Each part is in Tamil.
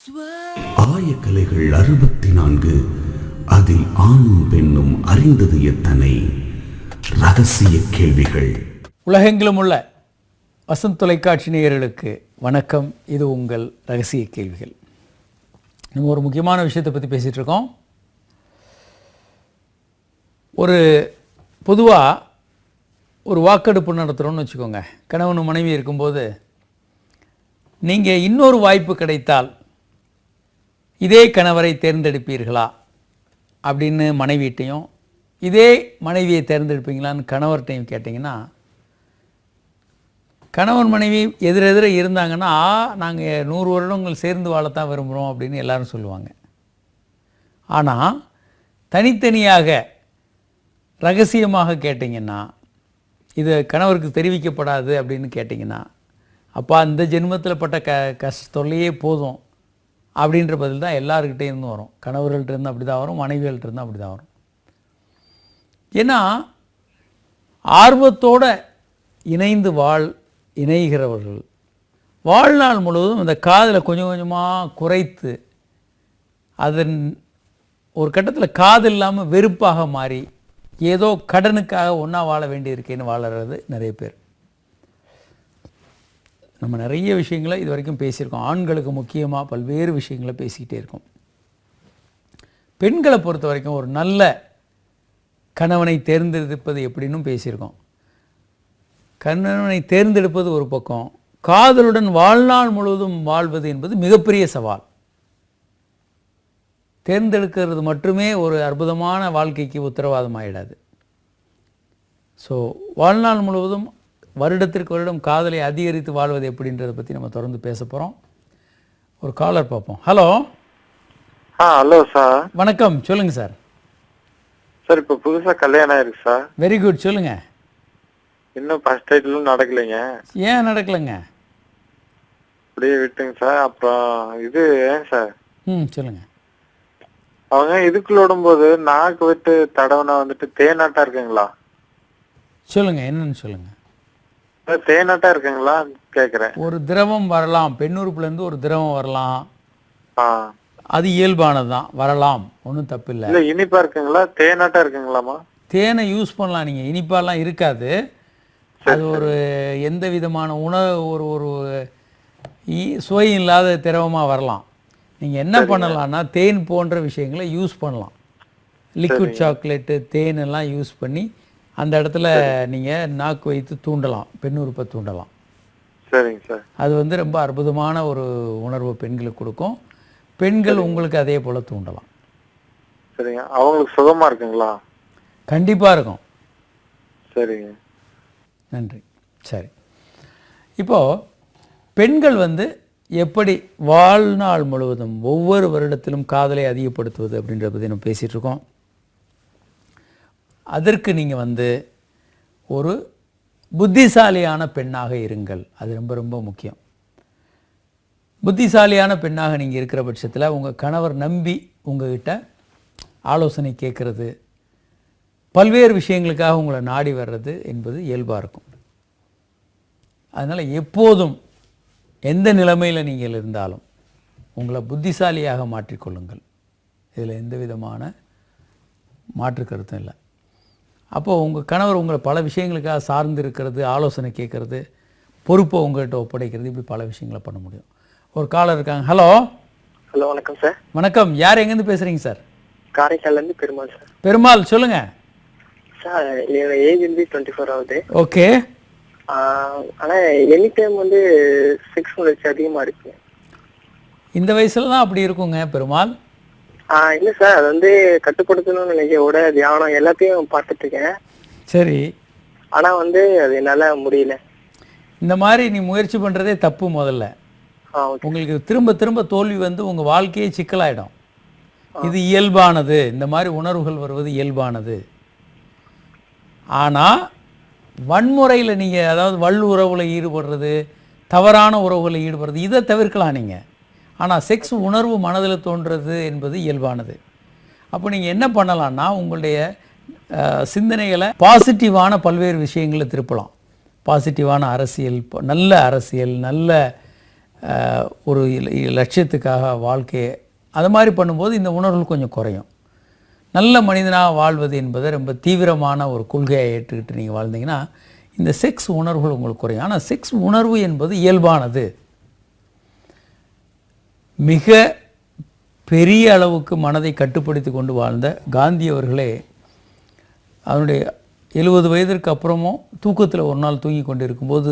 ஆயக்கலைகள் 64 அதில் ஆணும் பெண்ணும் அறிந்தது எத்தனை ரகசிய கேள்விகள். உலகெங்கிலும் உள்ள வசந்த் தொலைக்காட்சி நேயர்களுக்கு வணக்கம். இது உங்கள் ரகசிய கேள்விகள். நம்ம ஒரு முக்கியமான விஷயத்தை பற்றி பேசிகிட்டு இருக்கோம். பொதுவாக ஒரு வாக்கெடுப்பு நடத்துகிறோன்னு வச்சுக்கோங்க. கணவன் மனைவி இருக்கும்போது நீங்கள் இன்னொரு வாய்ப்பு கிடைத்தால் இதே கணவரை தேர்ந்தெடுப்பீர்களா அப்படின்னு மனைவிட்டையும், இதே மனைவியை தேர்ந்தெடுப்பீங்களான்னு கணவர்கிட்டையும் கேட்டிங்கன்னா, கணவன் மனைவி எதிரெதிர இருந்தாங்கன்னா நாங்கள் 100 வருடங்கள் சேர்ந்து வாழத்தான் விரும்புகிறோம் அப்படின்னு எல்லாரும் சொல்லுவாங்க. ஆனால் தனித்தனியாக ரகசியமாக கேட்டிங்கன்னா, இது கணவருக்கு தெரிவிக்கப்படாது அப்படின்னு கேட்டிங்கன்னா, அப்பா இந்த ஜென்மத்தில் பட்ட தொல்லையே போதும் அப்படின்ற பதில் தான் எல்லாருக்கிட்டே இருந்து வரும். கணவர்கள்ட்ட இருந்து அப்படி தான் வரும், மனைவிகள்ட்ட இருந்து அப்படி தான் வரும். ஏன்னா ஆர்வத்தோடு இணைந்து இணைகிறவர்கள் வாழ்நாள் முழுவதும் இந்த காதலை கொஞ்சம் கொஞ்சமாக குறைத்து, அதன் ஒரு கட்டத்தில் காதல் இல்லாமல் வெறுப்பாக மாறி ஏதோ கடனுக்காக ஒன்றா வாழ வேண்டியிருக்கேன்னு வாழறது நிறைய பேர். நம்ம நிறைய விஷயங்களை இது வரைக்கும் பேசியிருக்கோம். ஆண்களுக்கு முக்கியமாக பல்வேறு விஷயங்களை பேசிக்கிட்டே இருக்கோம். பெண்களை பொறுத்த வரைக்கும் ஒரு நல்ல கணவனை தேர்ந்தெடுப்பது எப்படின்னு பேசியிருக்கோம். கணவனை தேர்ந்தெடுப்பது ஒரு பக்கம், காதலுடன் வாழ்நாள் முழுவதும் வாழ்வது என்பது மிகப்பெரிய சவால். தேர்ந்தெடுக்கிறது மட்டுமே ஒரு அற்புதமான வாழ்க்கைக்கு உத்தரவாதம் ஆகிடாது. ஸோ வாழ்நாள் முழுவதும் வருடத்திற்கு வருடம் காதலை அதிகரித்து வாழ்வது எப்படின்றத பற்றி நம்ம தொடர்ந்து பேச போகிறோம். ஒரு காலர் பார்ப்போம். ஹலோ. Hello sir. வணக்கம், சொல்லுங்கள் சார். சார் இப்போ புதுசாக கல்யாணம் ஆயிருக்கு சார். வெரி குட், சொல்லுங்கள். இன்னும் ஃபர்ஸ்ட் டைட்டிலும் நடக்கலைங்க. ஏன் நடக்கலைங்க? அப்படியே விட்டுங்க சார். அப்புறம் இது ஏன் சார் சொல்லுங்கள். அவங்க இதுக்குள்ள விடும்போது நாக்கு விட்டு தடவுனா வந்துட்டு தேனாட்டா இருக்குங்களா? சொல்லுங்கள், என்னன்னு சொல்லுங்கள். தேனாட்டா இருக்குங்களா கேக்குறேன். ஒரு திரவம் வரலாம், பெண்ணுறுப்புலேருந்து ஒரு திரவம் வரலாம், அது இயல்பானது தான், வரலாம், ஒன்றும் தப்பு இல்லை. இல்லை இனிப்பா இருக்குங்களா தேனாட்டா இருக்குங்களாமா? தேனை யூஸ் பண்ணலாம் நீங்கள், இனிப்பாலாம் இருக்காது. அது ஒரு எந்த விதமான உணவு ஒரு சுவை இல்லாத திரவமாக வரலாம். நீங்கள் என்ன பண்ணலான்னா தேன் போன்ற விஷயங்களை யூஸ் பண்ணலாம். லிக்விட் சாக்லேட்டு தேன் எல்லாம் யூஸ் பண்ணி அந்த இடத்துல நீங்கள் நாக்கு வைத்து தூண்டலாம், பெண்ணுறுப்பை தூண்டலாம். சரிங்க சார். அது ரொம்ப அற்புதமான ஒரு உணர்வு பெண்களுக்கு கொடுக்கும். பெண்கள் உங்களுக்கு அதே போல் தூண்டலாம். சரிங்க. அவங்களுக்கு சுகமா இருக்குங்களா? கண்டிப்பாக இருக்கும். சரிங்க, நன்றி. சரி, இப்போது பெண்கள் எப்படி வாழ்நாள் முழுவதும் ஒவ்வொரு வருடத்திலும் காதலை அதிகப்படுத்துவது அப்படின்றத பற்றி நம்ம பேசிகிட்டு இருக்கோம். அதற்கு நீங்கள் ஒரு புத்திசாலியான பெண்ணாக இருங்கள். அது ரொம்ப ரொம்ப முக்கியம். புத்திசாலியான பெண்ணாக நீங்கள் இருக்கிற பட்சத்தில் உங்கள் கணவர் நம்பி உங்கள்கிட்ட ஆலோசனை கேட்குறது, பல்வேறு விஷயங்களுக்காக உங்களை நாடி வர்றது என்பது இயல்பாக இருக்கும். அதனால் எப்போதும் எந்த நிலைமையில் நீங்கள் இருந்தாலும் உங்களை புத்திசாலியாக மாற்றிக்கொள்ளுங்கள். இதில் எந்த விதமான மாற்று கருத்தும் இல்லை. அப்போது உங்கள் கணவர் உங்களை பல விஷயங்களுக்காக சார்ந்து இருக்கிறது, ஆலோசனை கேட்குறது, பொறுப்பை உங்கள்கிட்ட ஒப்படைக்கிறது, இப்படி பல விஷயங்களை பண்ண முடியும். ஒரு காலர் இருக்காங்க. ஹலோ. ஹலோ, வணக்கம் சார். வணக்கம், யார் எங்கேருந்து பேசுகிறீங்க சார்? காரைக்கால்லேருந்து பெருமாள் சார். பெருமாள், சொல்லுங்கள் சார். என்னோட ஏஜ் 24 ஆகுது. ஓகே. ஆனால் எனி டைம் செக்ஸ் உணர்ச்சி அதிகமாக இருக்கு. இந்த வயசில் தான் அப்படி இருக்குங்க பெருமாள். இல்லை சார், அது கட்டுப்படுத்தணும்னு நினைக்க தியானம் எல்லாத்தையும் பார்த்துட்டு இருக்கேன். சரி. ஆனால் அது என்னால் முடியல. இந்த மாதிரி நீ முயற்சி பண்ணுறதே தப்பு. முதல்ல உங்களுக்கு திரும்ப திரும்ப தோல்வி உங்கள் வாழ்க்கையே சிக்கலாயிடும். இது இயல்பானது, இந்த மாதிரி உணர்வுகள் வருவது இயல்பானது. ஆனால் வன்முறையில் நீங்கள், அதாவது வல்லுறவில் ஈடுபடுறது, தவறான உறவுகளில் ஈடுபடுறது, இதை தவிர்க்கலாம் நீங்கள். ஆனால் செக்ஸ் உணர்வு மனதில் தோன்றுறது என்பது இயல்பானது. அப்போ நீங்கள் என்ன பண்ணலான்னா, உங்களுடைய சிந்தனைகளை பாசிட்டிவான பல்வேறு விஷயங்களை திருப்பலாம். பாசிட்டிவான அரசியல், நல்ல ஒரு லட்சியத்துக்காக வாழ்க்கையை அது மாதிரி பண்ணும்போது இந்த உணர்வுகள் கொஞ்சம் குறையும். நல்ல மனிதனாக வாழ்வது என்பதை ரொம்ப தீவிரமான ஒரு கொள்கையை ஏற்றுக்கிட்டு நீங்கள் வாழ்ந்தீங்கன்னா இந்த செக்ஸ் உணர்வுகள் உங்களுக்கு குறையும். ஆனால் செக்ஸ் உணர்வு என்பது இயல்பானது. மிக பெரிய அளவுக்கு மனதை கட்டுப்படுத்தி கொண்டு வாழ்ந்த காந்தி அவர்களே அவருடைய 70 வயதிற்கு அப்புறமும் தூக்கத்தில் ஒரு நாள் தூங்கி கொண்டு இருக்கும்போது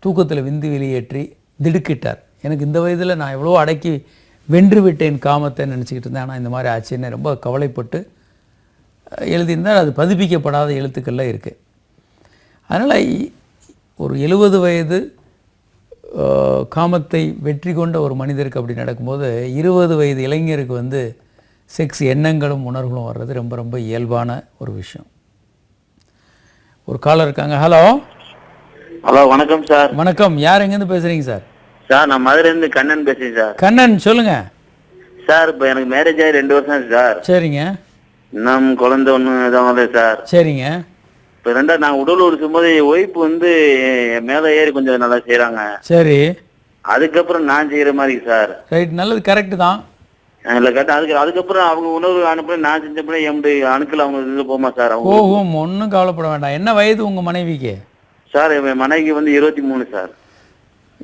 தூக்கத்தில் விந்து வெளியேற்றி திடுக்கிட்டார். எனக்கு இந்த வயதில் நான் எவ்வளோ அடக்கி வென்று விட்டேன் காமத்தை நினச்சிக்கிட்டு இருந்தேன், ஆனால் இந்த மாதிரி ஆச்சுன்னு ரொம்ப கவலைப்பட்டு எழுதியிருந்தால் அது பதிப்பிக்கப்படாத எழுத்துக்களில் இருக்குது. அதனால் ஒரு 70 வயது காமத்தை வெற்றி கொண்ட ஒரு மனிதருக்கு அப்படி நடக்கும்போது 20 வயது இளைஞருக்கு வந்து செக்ஸ் எண்ணங்களும் உணர்வுகளும் வர்றது ரொம்ப ரொம்ப இயல்பான ஒரு விஷயம். ஒரு காலர் இருக்காங்க. ஹலோ. ஹலோ, வணக்கம் சார். வணக்கம். யார் எங்கேருந்து பேசுகிறீங்க சார்? சார், நான் மதுரையிலேருந்து கண்ணன் பேசுறேன் சார். கண்ணன், சொல்லுங்க சார். இப்போ எனக்கு மேரேஜ் ஆகி 2 வருஷம் ஆச்சு சார். சரிங்க. இன்னும் குழந்தை ஒன்றும் இதாக சார். சரிங்க. இப்போ ரெண்டாவது நான் உடல் உறுக்கும் போது ஒய்ஃப் வந்து மேலே ஏறி கொஞ்சம் நல்லா செய்கிறாங்க. சரி. அதுக்கப்புறம் நான் செய்கிற மாதிரி சார். ரைட், நல்லது, கரெக்டு தான். இல்லை கரெக்டாக. அதுக்கப்புறம் அவங்க உணவு அனுப்புன நான் செஞ்சப்போ எம்டி அணுக்கள் அவங்க இது போமா சார்? அவங்க போகும், ஒன்றும் கவலைப்பட வேண்டாம். என்ன வயது உங்கள் மனைவிக்கு? சார், என் மனைவிக்கு வந்து 23 சார்.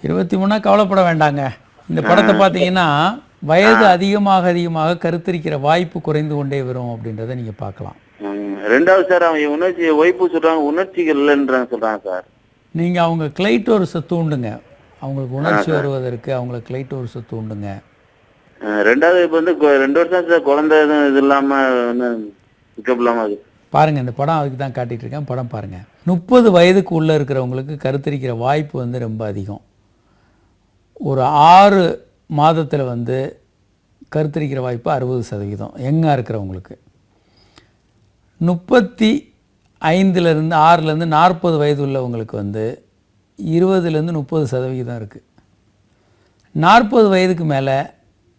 23 கவலைப்பட வேண்டாங்க. இந்த படத்தை பார்த்தீங்கன்னா வயது அதிகமாக அதிகமாக கருத்தரிக்கிற வாய்ப்பு குறைந்து கொண்டே வரும் அப்படின்றத நீங்கள் பார்க்கலாம். ரெண்டாவது சார், அவங்க உணர்ச்சி ஒய்ஃபு சொல்கிறாங்க உணர்ச்சிகள் இல்லைன்றாங்க சொல்கிறாங்க சார். நீங்கள் அவங்க கிளைட்டோர்ஸை தூண்டுங்க. அவங்களுக்கு உணர்ச்சி வருவதற்கு அவங்கள கிளைட்டோர்ஸை தூண்டுங்க. ரெண்டாவது இப்போ வந்து 2 வருஷம் சார் குழந்தை இது இல்லாமல் பிக்கப் இல்லாமல் அது பாருங்கள். இந்த படம் அதுக்கு தான் காட்டிகிட்டு இருக்கேன். படம் பாருங்கள். 30 வயதுக்கு உள்ளே இருக்கிறவங்களுக்கு கருத்தரிக்கிற வாய்ப்பு வந்து ரொம்ப அதிகம். ஒரு 6 மாதத்தில் வந்து கருத்தரிக்கிற வாய்ப்பு 60%. யங்காக இருக்கிறவங்களுக்கு 35லேருந்து 6லேருந்து 40 வயது உள்ளவங்களுக்கு வந்து 20லேருந்து 30% இருக்குது. 40 வயதுக்கு மேலே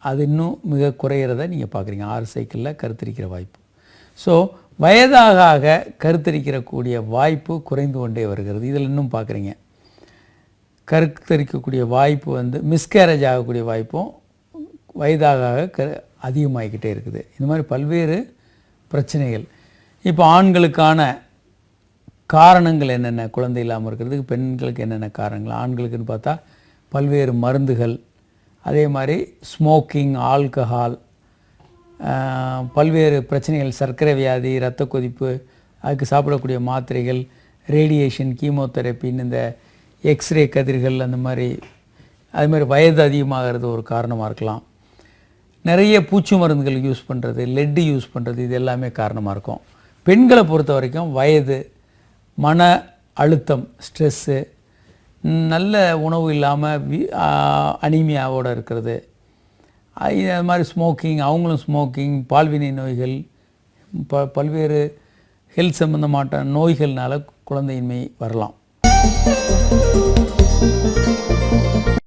அது இன்னும் மிக குறையிறத நீங்கள் பார்க்குறீங்க. 6 சைக்கிளில் கருத்தரிக்கிற வாய்ப்பு. ஸோ வயதாக கருத்தரிக்கக்கூடிய வாய்ப்பு குறைந்து கொண்டே வருகிறது. இதில் இன்னும் பார்க்குறீங்க கருத்தரிக்கக்கூடிய வாய்ப்பு வந்து மிஸ்கேரேஜ் ஆகக்கூடிய வாய்ப்பும் வயதாக அதிகமாகிக்கிட்டே இருக்குது. இந்த மாதிரி பல்வேறு பிரச்சனைகள். இப்போ ஆண்களுக்கான காரணங்கள் என்னென்ன குழந்தை இல்லாமல் இருக்கிறதுக்கு, பெண்களுக்கு என்னென்ன காரணங்கள், ஆண்களுக்குன்னு பார்த்தா பல்வேறு மருந்துகள், அதே மாதிரி ஸ்மோக்கிங், ஆல்கஹால், பல்வேறு பிரச்சனைகள், சர்க்கரை வியாதி, இரத்த கொதிப்பு, அதுக்கு சாப்பிடக்கூடிய மாத்திரைகள், ரேடியேஷன், கீமோதெரப்பின்னு இந்த எக்ஸ்ரே கதிர்கள், அந்த மாதிரி அது மாதிரி வயது அதிகமாகிறது ஒரு காரணமாக இருக்கலாம். நிறைய பூச்சி மருந்துகள் யூஸ் பண்ணுறது, லெட்டு யூஸ் பண்ணுறது, இது எல்லாமே காரணமாக இருக்கும். பெண்களை பொறுத்த வரைக்கும் வயது, மன அழுத்தம், ஸ்ட்ரெஸ்ஸு, நல்ல உணவு இல்லாமல் அனீமியாவோடு இருக்கிறது, அது மாதிரி ஸ்மோக்கிங், அவங்களும் ஸ்மோக்கிங், பால்வினை நோய்கள், பல்வேறு ஹெல்த் சம்மந்தமான நோய்கள்னால குழந்தையின்மை வரலாம்.